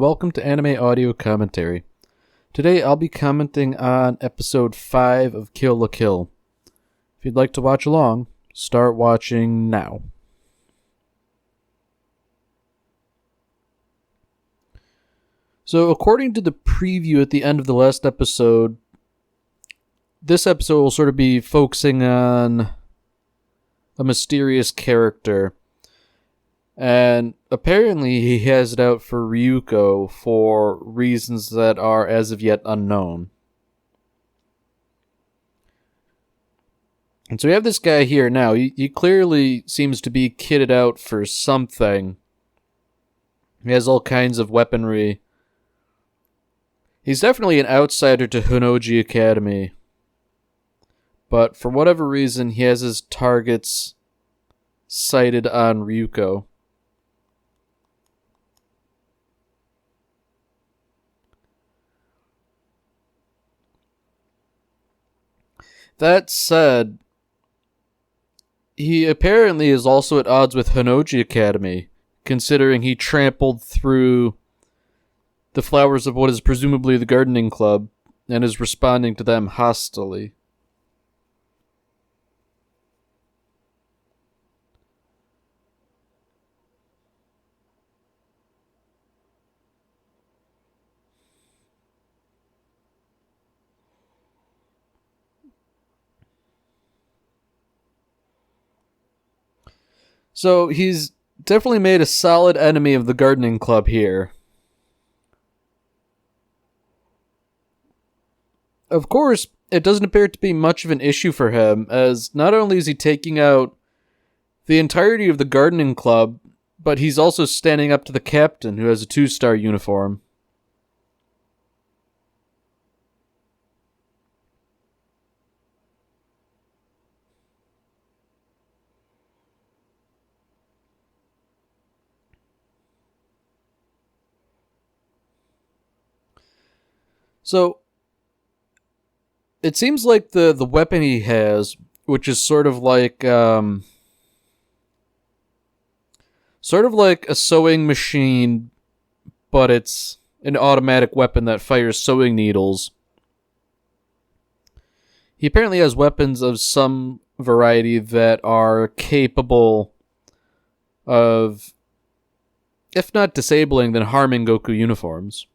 welcome to Anime Audio Commentary. Today I'll be commenting on episode 5 of Kill la Kill. If you'd like to watch along, start watching now. So according to the preview at the end of the last episode, this episode will sort of be focusing on a mysterious character. And apparently he has it out for Ryuko for reasons that are as of yet unknown. And so we have this guy here now. He clearly seems to be kitted out for something. He has all kinds of weaponry. He's definitely an outsider to Honnouji Academy. But for whatever reason, he has his targets sighted on Ryuko. That said, he apparently is also at odds with Honnouji Academy, considering he trampled through the flowers of what is presumably the gardening club and is responding to them hostilely. So he's definitely made a solid enemy of the gardening club here. Of course, it doesn't appear to be much of an issue for him, as not only is he taking out the entirety of the gardening club, but he's also standing up to the captain, who has a 2-star uniform. So, it seems like the weapon he has, which is sort of like a sewing machine, but it's an automatic weapon that fires sewing needles. He apparently has weapons of some variety that are capable of, if not disabling, then harming Goku uniforms.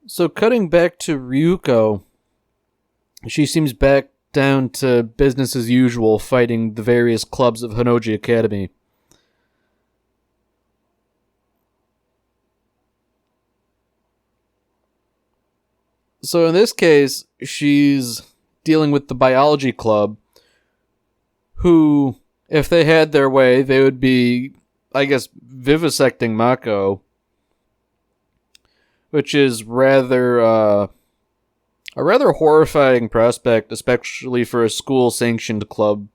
So cutting back to Ryuko, she seems back down to business as usual, fighting the various clubs of Honnouji Academy. So in this case, she's dealing with the biology club, who, if they had their way, they would be, I guess, vivisecting Mako. Which is a rather horrifying prospect, especially for a school-sanctioned club.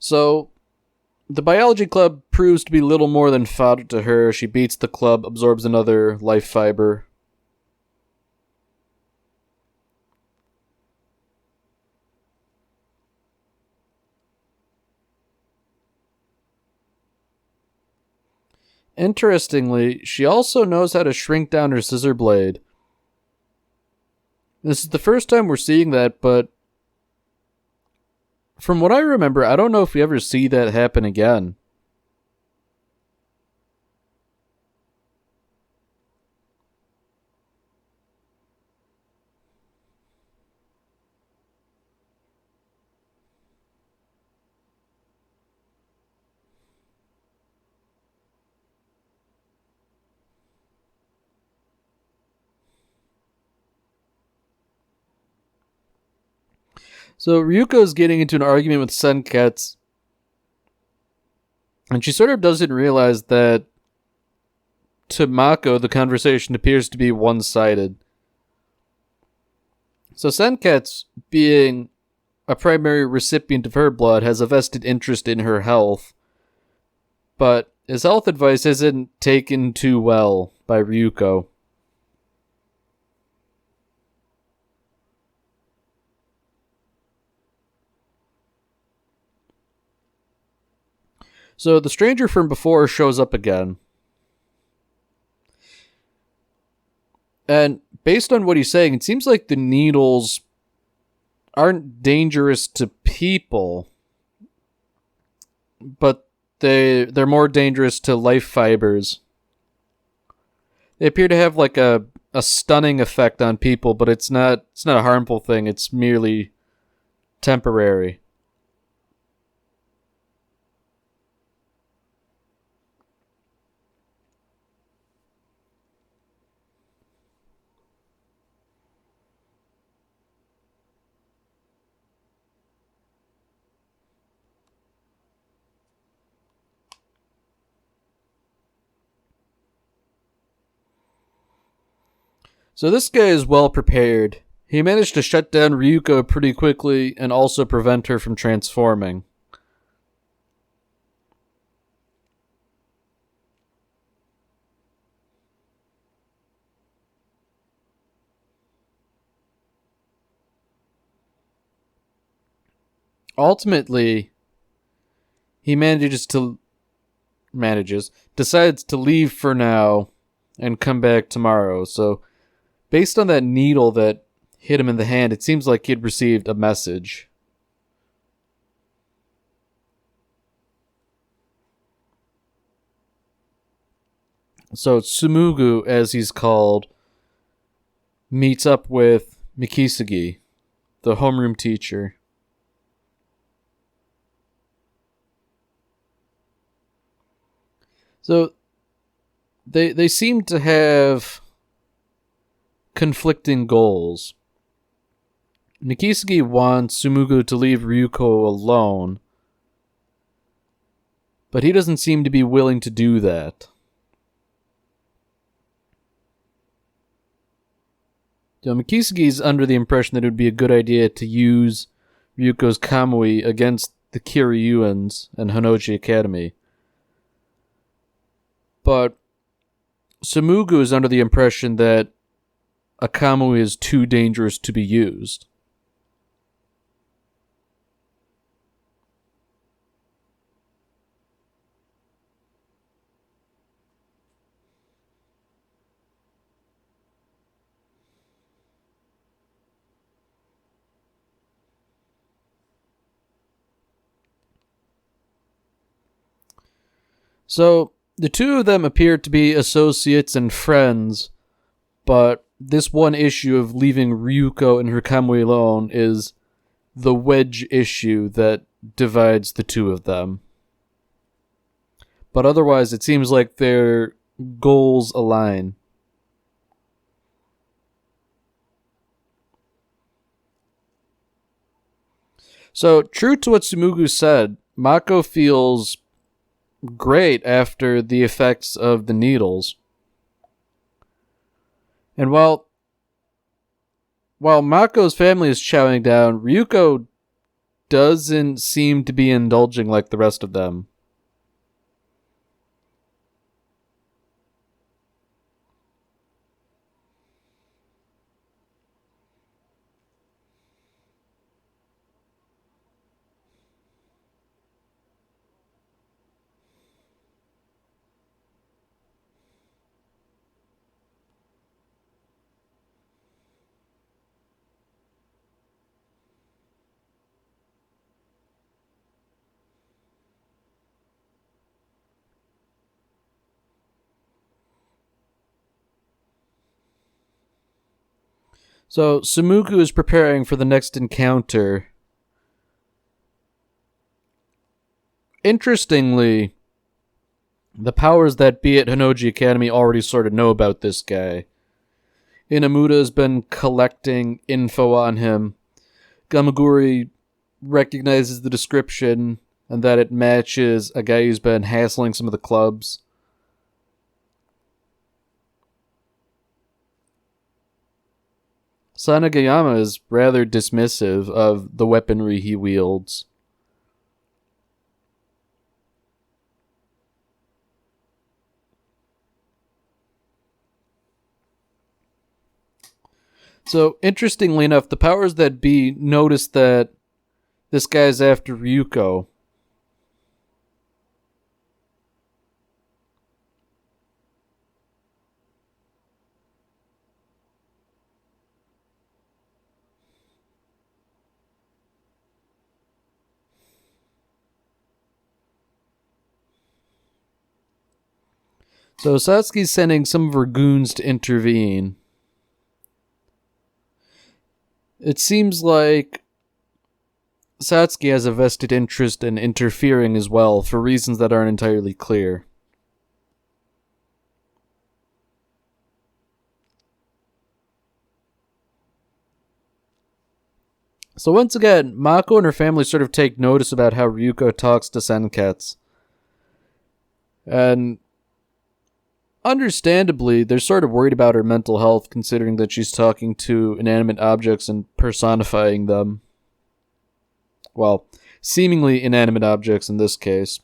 So, the biology club proves to be little more than fodder to her. She beats the club, absorbs another life fiber. Interestingly, she also knows how to shrink down her scissor blade. This is the first time we're seeing that, but from what I remember, I don't know if we ever see that happen again. So Ryuko's getting into an argument with Senketsu, and she sort of doesn't realize that to Mako, the conversation appears to be one-sided. So Senketsu, being a primary recipient of her blood, has a vested interest in her health, but his health advice isn't taken too well by Ryuko. So the stranger from before shows up again. And based on what he's saying, it seems like the needles aren't dangerous to people, but they're more dangerous to life fibers. They appear to have like a stunning effect on people, but it's not a harmful thing. It's merely temporary. So this guy is well prepared. He managed to shut down Ryuko pretty quickly and also prevent her from transforming. Ultimately, he decides to leave for now and come back tomorrow. So, based on that needle that hit him in the hand, it seems like he'd received a message. So Tsumugu, as he's called, meets up with Mikisugi, the homeroom teacher. So they seem to have conflicting goals. Mikisugi wants Tsumugu to leave Ryuko alone, but he doesn't seem to be willing to do that. So Mikisugi's under the impression that it would be a good idea to use Ryuko's Kamui against the Kiryuans and Honnouji Academy. But Tsumugu is under the impression that a Kamui is too dangerous to be used. So, the two of them appear to be associates and friends, but this one issue of leaving Ryuko and her Kamui alone is the wedge issue that divides the two of them. But otherwise, it seems like their goals align. So, true to what Tsumugu said, Mako feels great after the effects of the needles. And while Mako's family is chowing down, Ryuko doesn't seem to be indulging like the rest of them. So Sumugu is preparing for the next encounter. Interestingly, the powers that be at Honnouji Academy already sort of know about this guy. Inamura has been collecting info on him. Gamaguri recognizes the description and that it matches a guy who's been hassling some of the clubs. Sanagayama is rather dismissive of the weaponry he wields. So, interestingly enough, the powers that be notice that this guy's after Ryuko. So Satsuki's sending some of her goons to intervene. It seems like Satsuki has a vested interest in interfering as well, for reasons that aren't entirely clear. So once again, Mako and her family sort of take notice about how Ryuko talks to Senketsu. And understandably, they're sort of worried about her mental health, considering that she's talking to inanimate objects and personifying them. Well, seemingly inanimate objects in this case.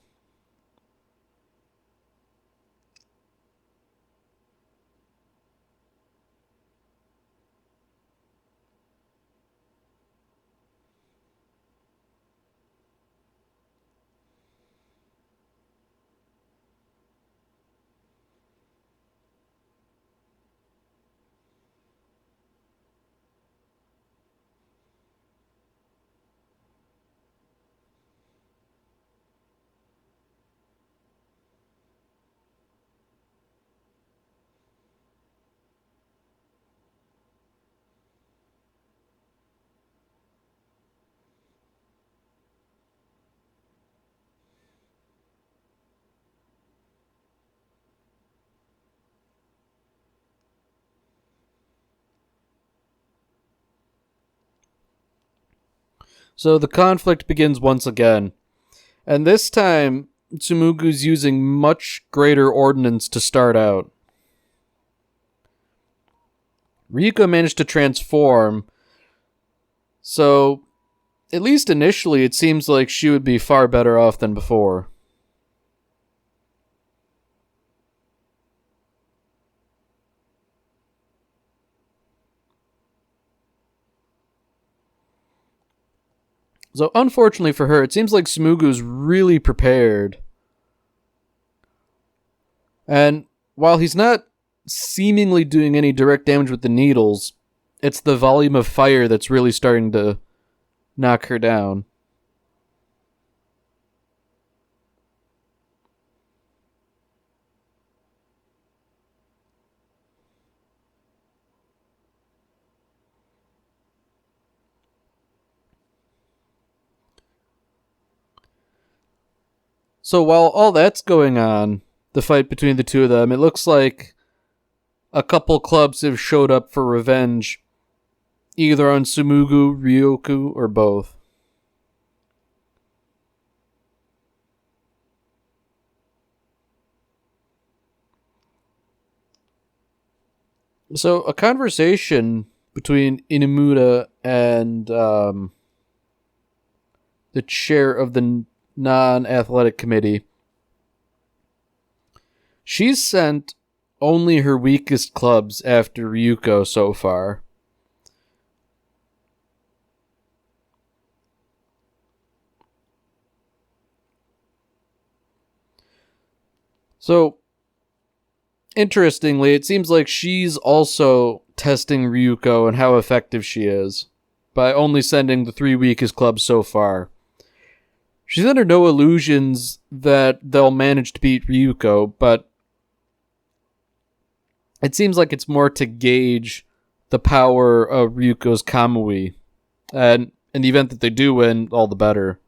So the conflict begins once again. And this time, Tsumugu's using much greater ordnance to start out. Ryuko managed to transform, so at least initially it seems like she would be far better off than before. So unfortunately for her, it seems like Tsumugu's really prepared. And while he's not seemingly doing any direct damage with the needles, it's the volume of fire that's really starting to knock her down. So while all that's going on, the fight between the two of them, it looks like a couple clubs have showed up for revenge, either on Tsumugu, Ryuko, or both. So a conversation between Inamura and the chair of the non-athletic committee, she's sent only her weakest clubs after Ryuko so far. So, interestingly, it seems like she's also testing Ryuko and how effective she is by only sending the 3 weakest clubs so far. She's under no illusions that they'll manage to beat Ryuko, but it seems like it's more to gauge the power of Ryuko's Kamui. And in the event that they do win, all the better.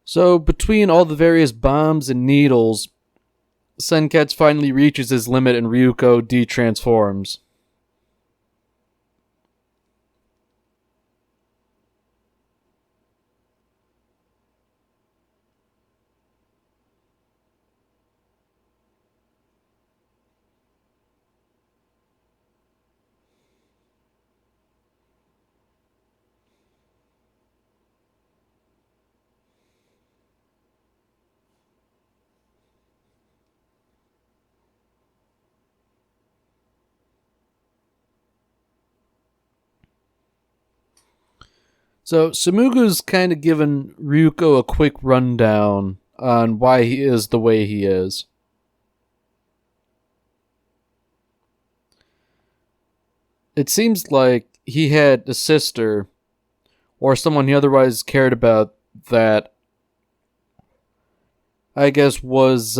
So, between all the various bombs and needles, Senketsu finally reaches his limit and Ryuko de-transforms. So, Sumugu's kind of given Ryuko a quick rundown on why he is the way he is. It seems like he had a sister, or someone he otherwise cared about, that I guess was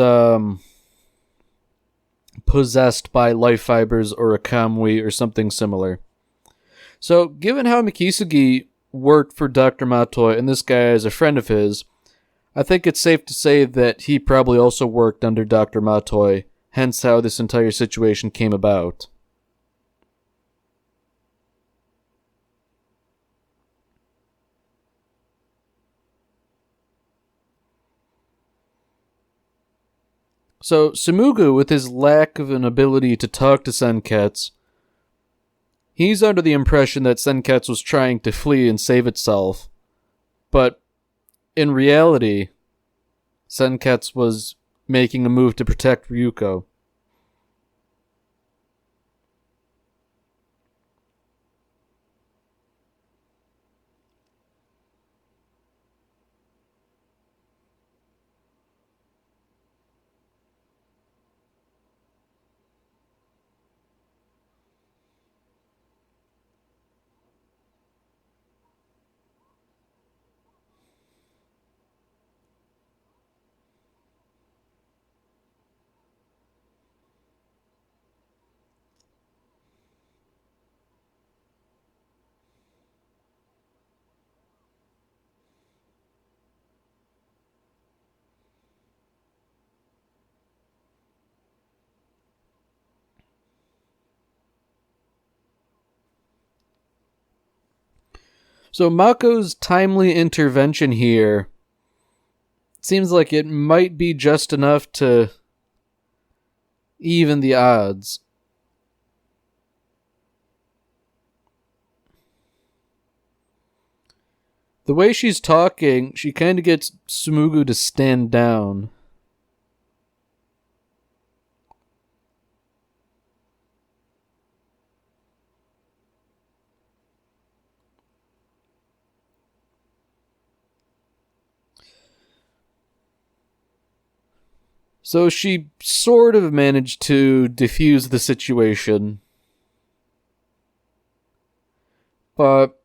possessed by life fibers or a kamui or something similar. So, given how Mikisugi worked for Dr. Matoi and this guy is a friend of his, I think it's safe to say that he probably also worked under Dr. Matoi, hence how this entire situation came about. So, Sumugu, with his lack of an ability to talk to Senketsu, he's under the impression that Senketsu was trying to flee and save itself. But in reality, Senketsu was making a move to protect Ryuko. So Mako's timely intervention here seems like it might be just enough to even the odds. The way she's talking, she kind of gets Sumugu to stand down. So she sort of managed to defuse the situation. But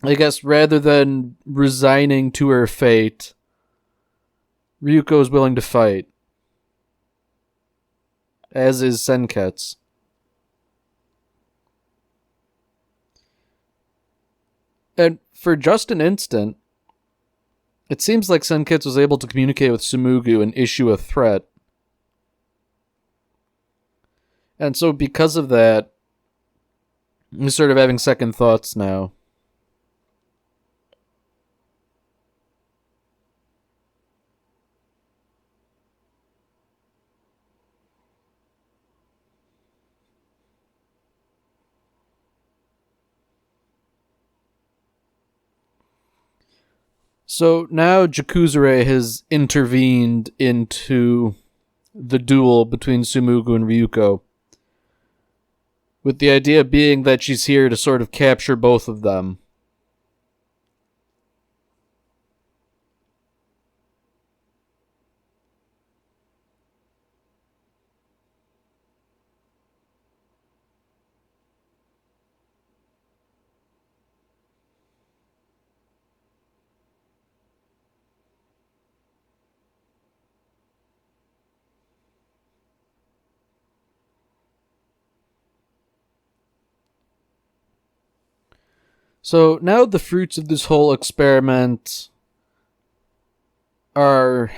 I guess rather than resigning to her fate, Ryuko is willing to fight. As is Senketsu. And for just an instant, it seems like Senketsu was able to communicate with Tsumugu and issue a threat. And so because of that, I'm sort of having second thoughts now. So now Jakuzure has intervened into the duel between Tsumugu and Ryuko, with the idea being that she's here to sort of capture both of them. So now the fruits of this whole experiment are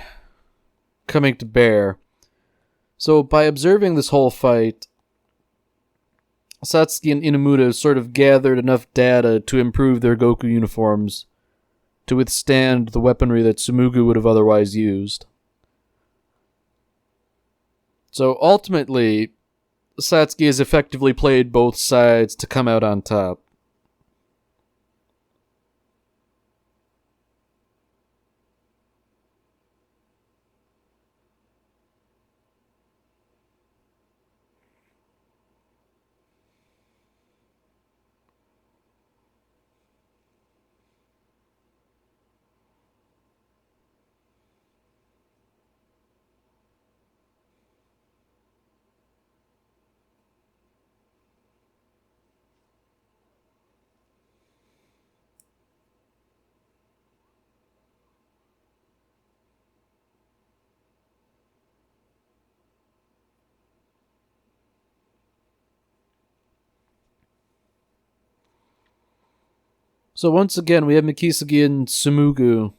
coming to bear. So by observing this whole fight, Satsuki and Inamuda sort of gathered enough data to improve their Goku uniforms to withstand the weaponry that Tsumugu would have otherwise used. So ultimately, Satsuki has effectively played both sides to come out on top. So once again, we have Mikisagi and Tsumugu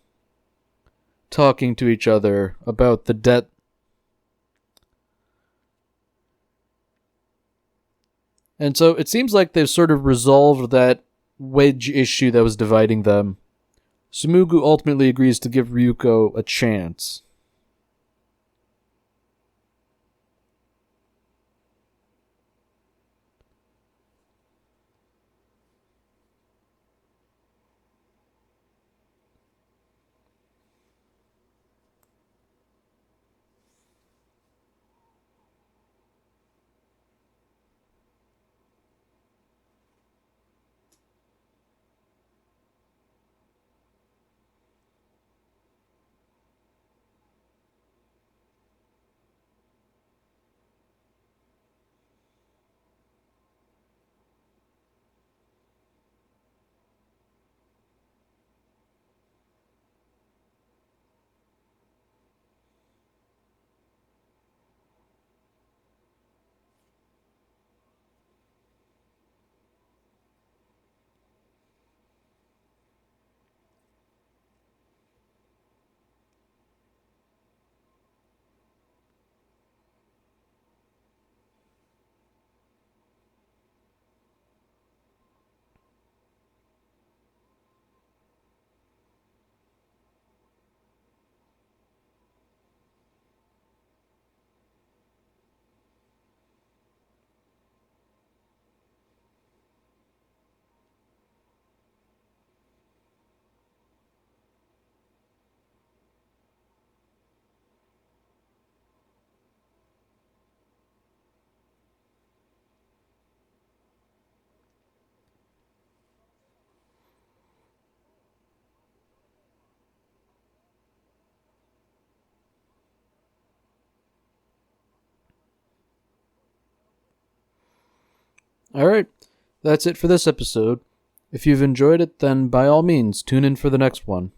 talking to each other about the debt. And so it seems like they've sort of resolved that wedge issue that was dividing them. Tsumugu ultimately agrees to give Ryuko a chance. Alright, that's it for this episode. If you've enjoyed it, then by all means, tune in for the next one.